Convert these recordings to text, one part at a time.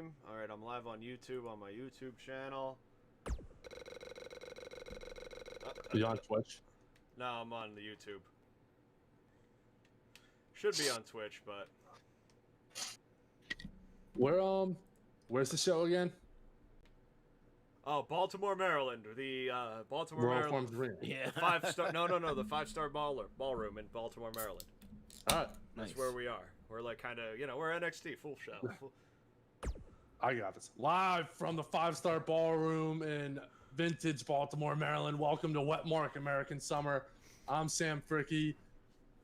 stream. Alright, I'm live on YouTube on my YouTube channel. Are you on Twitch? No, I'm on the YouTube. Should be on Twitch, but Where's the show again? oh, Baltimore, Maryland. The Baltimore, Royal Maryland. Farms Arena. Yeah. The 5-star. No, the 5-star ballroom in Baltimore, Maryland. All right, That's Nice. where we are. We're like kind of, we're NXT full show. I got this. Live from the 5-star ballroom in vintage Baltimore, Maryland. Welcome to Wetmark American Summer. I'm Sam Fricky,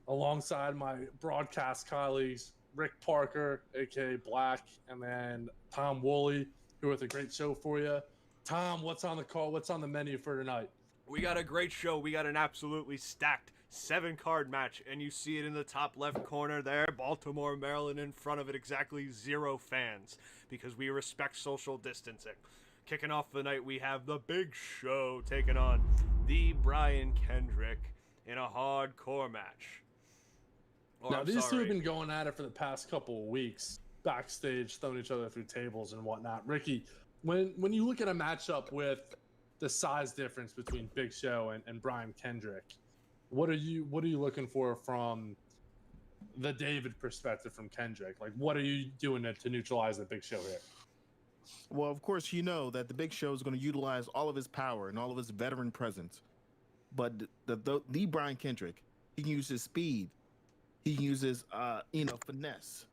alongside my broadcast colleagues Rick Parker, aka Black, and then Tom Woolley, who with a great show for you. Tom, what's on the call? What's on the menu for tonight? We got a great show. We got an absolutely stacked 7-card match, and you see it in the top left corner there. Baltimore, Maryland, in front of it, exactly 0 fans, because we respect social distancing. Kicking off the night, we have the Big Show taking on the Brian Kendrick in a hardcore match. Or, Now, I'm these two sorry. have been going at it for the past couple of weeks, backstage, throwing each other through tables and whatnot. Ricky, when you look at a matchup with the size difference between Big Show and Brian Kendrick, what are you looking for from the David perspective from Kendrick? Like, what are you doing to neutralize the Big Show here? Well, of course, you know that the Big Show is going to utilize all of his power and all of his veteran presence. But the Brian Kendrick, he can use his speed, he can use his finesse,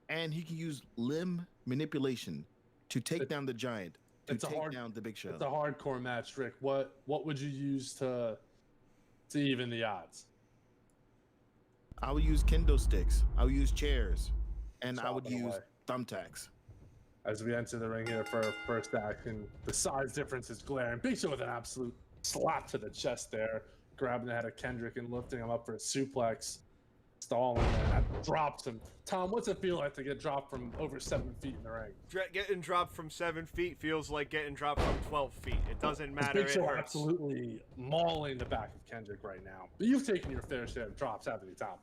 and he can use limb manipulation to take down the Giant, to take down the Big Show. It's a hardcore match, Rick. What would you use to even the odds? I would use kendo sticks, I would use chairs, and I would Chopping use away. thumbtacks. As we enter the ring here for our first action, the size difference is glaring. Big Show with an absolute slap to the chest there, grabbing the head of Kendrick and lifting him up for a suplex. Stalling and that drops him. Tom, what's it feel like to get dropped from over 7 feet in the ring? Getting dropped from 7 feet feels like getting dropped from 12 feet. It doesn't matter. Big It Show hurts. absolutely mauling the back of Kendrick right now. But you've taken your fair share of drops, haven't you, Tom?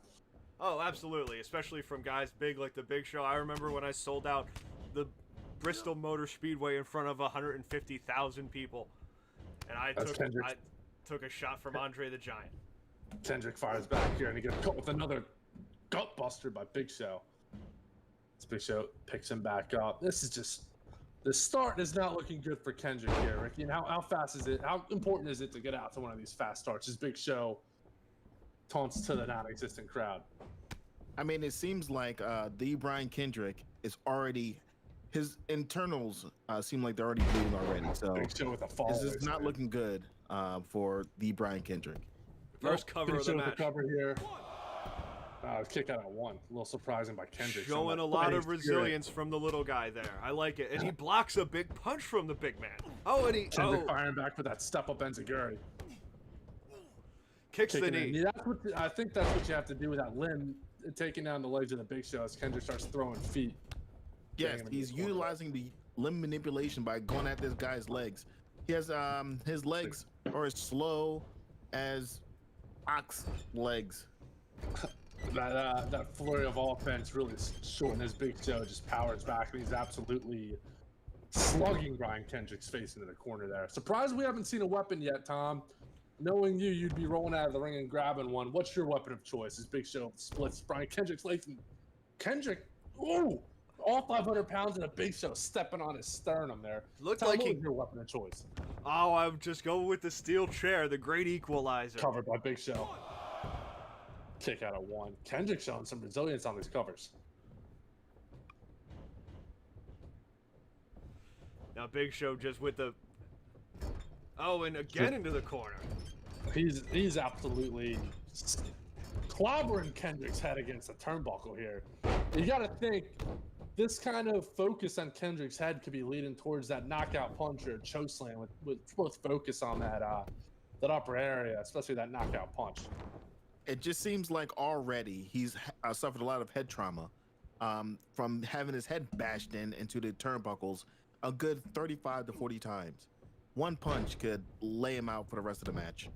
Oh, absolutely. Especially from guys big like the Big Show. I remember when I sold out the Bristol Motor Speedway in front of 150,000 people, and I took a shot from Andre the Giant. Kendrick fires back here and he gets caught with another gut buster by Big Show. This Big Show picks him back up. This is just, the start is not looking good for Kendrick here, Ricky. And how fast is it? How important is it to get out to one of these fast starts? This Big Show taunts to the non-existent crowd. I mean, it seems like the Brian Kendrick is already, his internals seem like they're already bleeding already. So Big Show with a fall. this is not looking good for the Brian Kendrick. First cover of the match. Cover here. Kick out at 1. A little surprising by Kendrick. Showing a lot of resilience from the little guy there. I like it. And he blocks a big punch from the big man. Oh, and he Kendrick firing back with that step up enziguri. Kicks the knee. Yeah, I think that's what you have to do with that limb, taking down the legs of the Big Show as Kendrick starts throwing feet. Yes, he's utilizing the limb manipulation by going at this guy's legs. He has his legs are as slow as ox legs. That flurry of offense really shortened his Big Show, just powers back, and he's absolutely slugging Brian Kendrick's face into the corner there. Surprised we haven't seen a weapon yet, Tom. Knowing you'd be rolling out of the ring and grabbing one. What's your weapon of choice? As Big Show splits Brian Kendrick's legs, and Kendrick, ooh, all 500 pounds and a Big Show stepping on his sternum there. Looked Tom, like what he. was your weapon of choice? Oh, I would just go with the steel chair, the great equalizer. Covered by Big Show. Kick out of 1. Kendrick showing some resilience on these covers. Now Big Show just with the. Oh, and again into the corner. He's absolutely clobbering Kendrick's head against the turnbuckle here. You got to think this kind of focus on Kendrick's head could be leading towards that knockout punch or chokeslam with both focus on that upper area, especially that knockout punch. It just seems like already he's suffered a lot of head trauma from having his head bashed into the turnbuckles a good 35 to 40 times. One punch could lay him out for the rest of the match.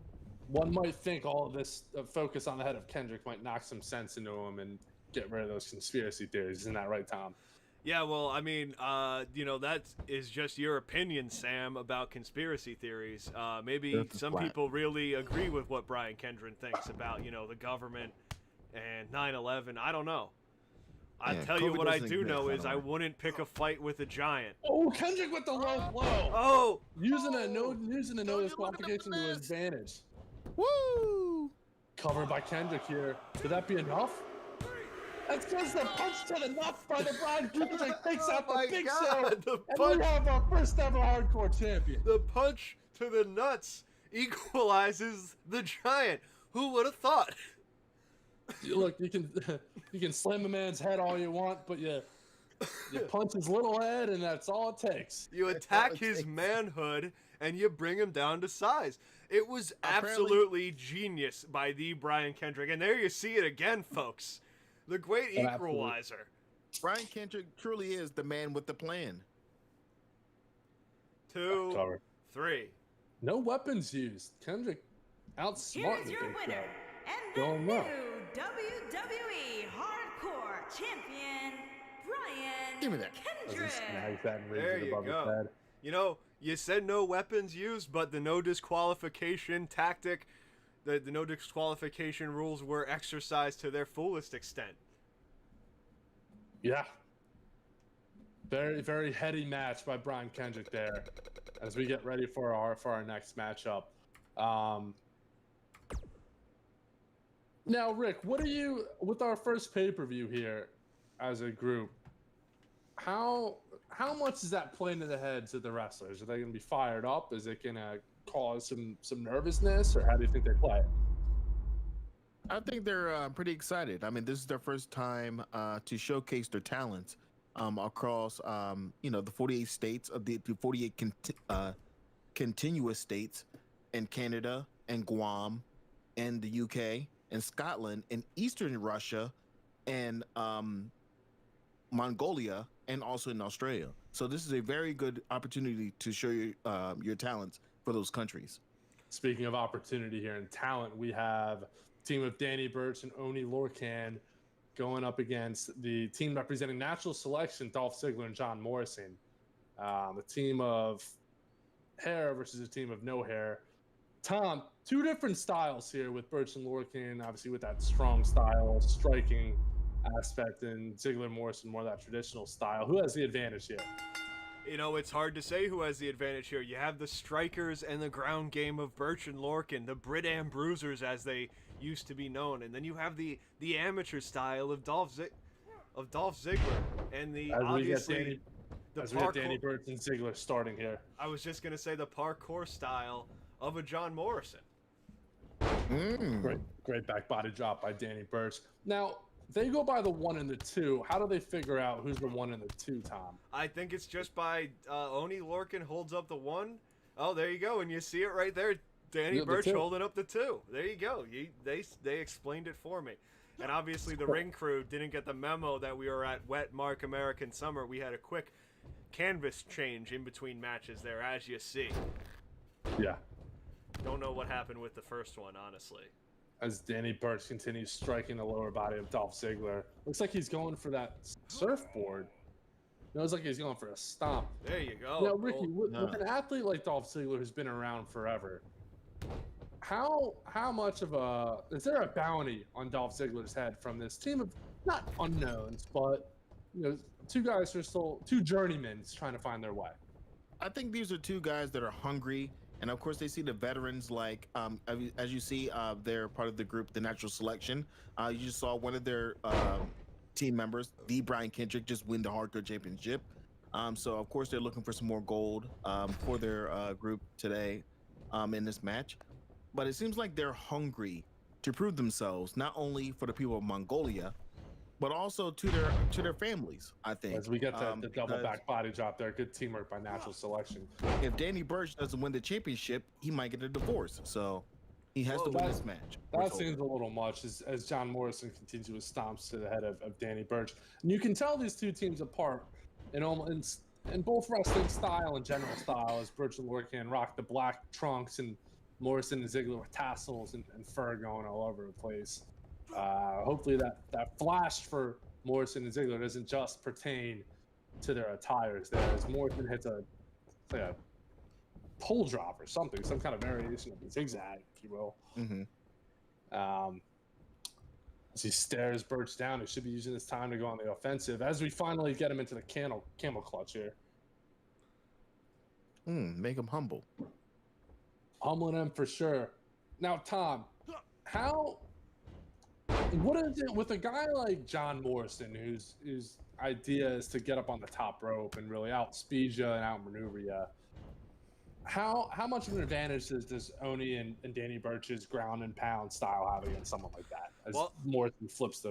One might think all of this focus on the head of Kendrick might knock some sense into him and get rid of those conspiracy theories. Isn't that right, Tom? Yeah, well, I mean, that is just your opinion, Sam, about conspiracy theories. Maybe Earth is some flat. people really agree with what Brian Kendron thinks about, the government and 9/11. I don't know. I Yeah, tell you COVID what I doesn't do exist, know by is the I way. wouldn't pick a fight with a giant. Oh, Kendrick with the low blow. Oh, Using a no Don't you look at the disqualification to his list? advantage. Woo! Covered by Kendrick here. Would that be enough? That's just the punch to the nuts by the Brian Kendrick takes out Oh my the Big God, Show. the And punch. we have our first ever hardcore champion. the punch to the nuts equalizes the giant. Who would have thought? Look, you can slam a man's head all you want, but you punch his little head, and that's all it takes. You attack his manhood and you bring him down to size. It was Apparently- absolutely genius by the Brian Kendrick. And there you see it again, folks. The great An absolute- equalizer. Brian Kendrick truly is the man with the plan. 2, Cover. 3. No weapons used. Kendrick outsmarted Here's the your Big winner Show. and Going the well. new WWE Hardcore Champion, Brian Give me that. As he Kendrick. snags that and There raises it you above his go. head. You said no weapons used, but the no disqualification tactic, the no disqualification rules were exercised to their fullest extent. Yeah. Very, very heady match by Brian Kendrick there as we get ready for our next matchup. Now, Rick, what are you with our first pay-per-view here as a group? How much is that playing to the heads of the wrestlers? Are they going to be fired up? Is it going to cause some nervousness, or how do you think they play it? I think they're pretty excited. I mean, this is their first time to showcase their talents across, the 48 states of the 48 continuous states in Canada and Guam and the UK and Scotland and Eastern Russia and Mongolia and also in Australia. So this is a very good opportunity to show your talents for those countries. Speaking of opportunity here and talent, we have a team of Danny Burch and Oni Lorcan going up against the team representing Natural Selection, Dolph Ziggler and John Morrison. A team of hair versus a team of no hair. Tom, two different styles here with Burch and Lorcan, obviously with that strong style, striking aspect, and Ziggler Morrison more that traditional style. Who has the advantage here? It's hard to say who has the advantage here. You have the strikers and the ground game of Burch and Lorcan, the Brit-Am Bruisers as they used to be known, and then you have the amateur style of Dolph Ziggler, and the obviously the As we get parkour. Danny Burch and Ziggler starting here. I was just gonna say the parkour style of a John Morrison. Great back body drop by Danny Burch. Now, they go by the 1 and the 2. How do they figure out who's the 1 and the 2, Tom? I think it's just by Oni Lorcan holds up the 1. Oh, there you go, and you see it right there. Danny Yeah, the Burch 2. holding up the 2. There you go. They explained it for me. And obviously the ring crew didn't get the memo that we were at Wet Mark American Summer. We had a quick canvas change in between matches there, as you see. Yeah. Don't know what happened with the first one, honestly. As Danny Burch continues striking the lower body of Dolph Ziggler. Looks like he's going for that surfboard. It looks like he's going for a stomp. There you go. Now, Ricky, with no. an athlete like Dolph Ziggler who's been around forever, how much of is there a bounty on Dolph Ziggler's head from this team of not unknowns, but two guys who are still two journeymen trying to find their way? I think these are two guys that are hungry, and of course they see the veterans like as you see they're part of the group, the Natural Selection. You just saw one of their team members, the Brian Kendrick, just win the Hardcore Championship. So of course they're looking for some more gold for their group today in this match. But it seems like they're hungry to prove themselves, not only for the people of Mongolia, but also to their families. I think As we get the double because back body drop there, good teamwork by Natural Selection. if Danny Burch doesn't win the championship, he might get a divorce. So he has to Whoa. win this match. we're That told. seems a little much as John Morrison continues with stomps to the head of Danny Burch. And you can tell these two teams apart in both wrestling style and general style, as Burch and Lorcan rock the black trunks and Morrison and Ziggler with tassels and fur going all over the place. Hopefully that flash for Morrison and Ziggler doesn't just pertain to their attires there as Morrison hits like a pole drop or something, some kind of variation of the zigzag, if you will. As he stares Birch down, he should be using this time to go on the offensive as we finally get him into the camel clutch here. Make him humble. Humbling him for sure. Now, Tom, what is it with a guy like John Morrison, whose idea is to get up on the top rope and really outspeed you and outmaneuver you? How much of an advantage does Oni and Danny Burch's ground and pound style have against someone like that? As Morrison flips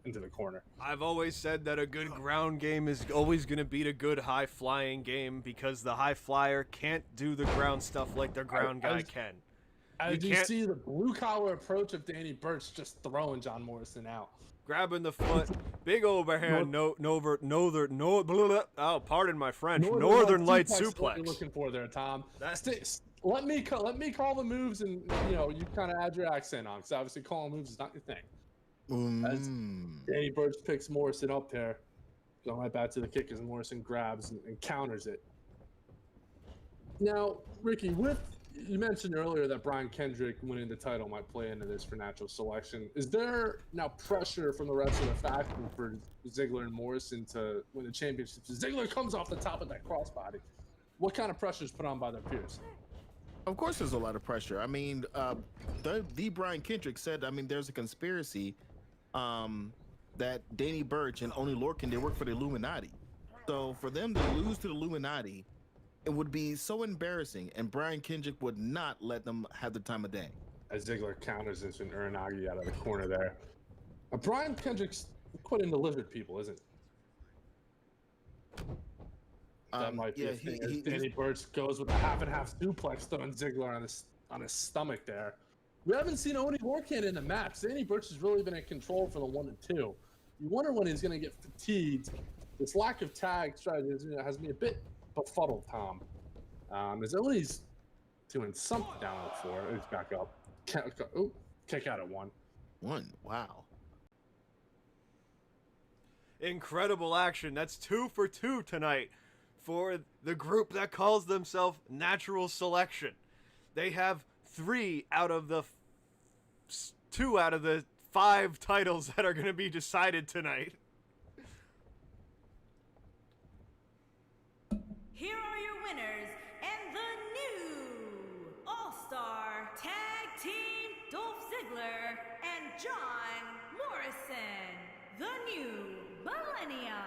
into the corner. I've always said that a good ground game is always going to beat a good high-flying game because the high flyer can't do the ground stuff like the ground guy can. You see the blue-collar approach of Danny Burch just throwing John Morrison out. Grabbing the foot, big overhand, pardon my French, Northern Light suplex. What you're looking for there, Tom. Let me call the moves, and you kind of add your accent on, because obviously calling moves is not your thing. As Danny Burch picks Morrison up there, going right back to the kick as Morrison grabs and counters it. Now, Ricky, you mentioned earlier that Brian Kendrick winning the title might play into this for natural selection. Is there now pressure from the rest of the faction for Ziggler and Morrison to win the championship? Ziggler comes off the top of that crossbody. What kind of pressure is put on by their peers? Of course, there's a lot of pressure. I mean, the Brian Kendrick said, there's a conspiracy that Danny Burch and Oni Lorcan, they work for the Illuminati. So for them to lose to the Illuminati, it would be so embarrassing, and Brian Kendrick would not let them have the time of day. As Ziggler counters this and Uranagi out of the corner there. Brian Kendrick's quite into lizard people, isn't he? That might be a thing. Danny Burch goes with a half and half suplex, throwing Ziggler on his stomach there. We haven't seen Oni Lorcan in the match. Danny Burch has really been in control for the 1 and 2. You wonder when he's going to get fatigued. This lack of tag strategy has me a bit befuddled, Tom. As Oni's doing something down on the floor. He's back up. Kick out at 1. Wow. Incredible action. That's 2 for 2 tonight for the group that calls themselves Natural Selection. They have 3 out of the 2 out of the 5 titles that are going to be decided tonight. Here are your winners and the new All-Star Tag Team Dolph Ziggler and John Morrison, the new Millennium.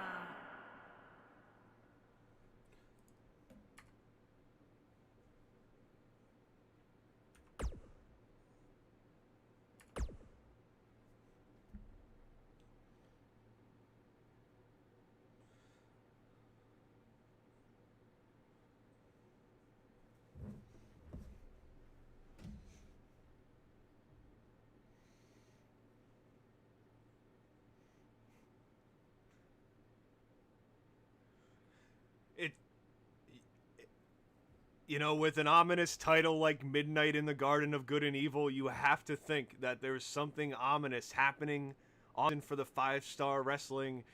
With an ominous title like Midnight in the Garden of Good and Evil, you have to think that there's something ominous happening on for the 5-star wrestling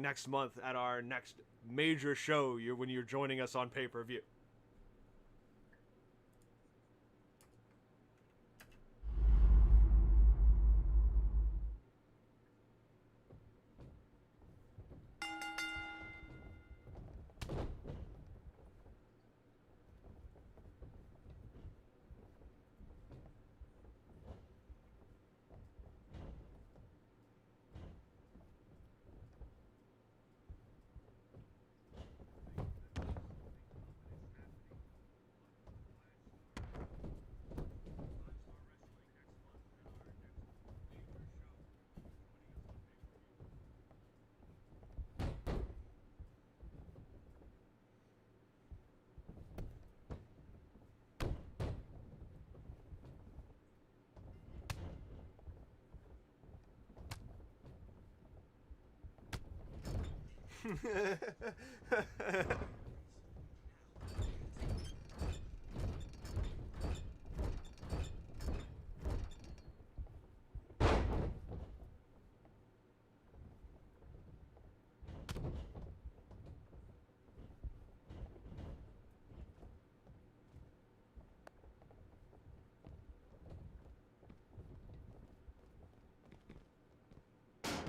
next month at our next major show when you're joining us on pay-per-view.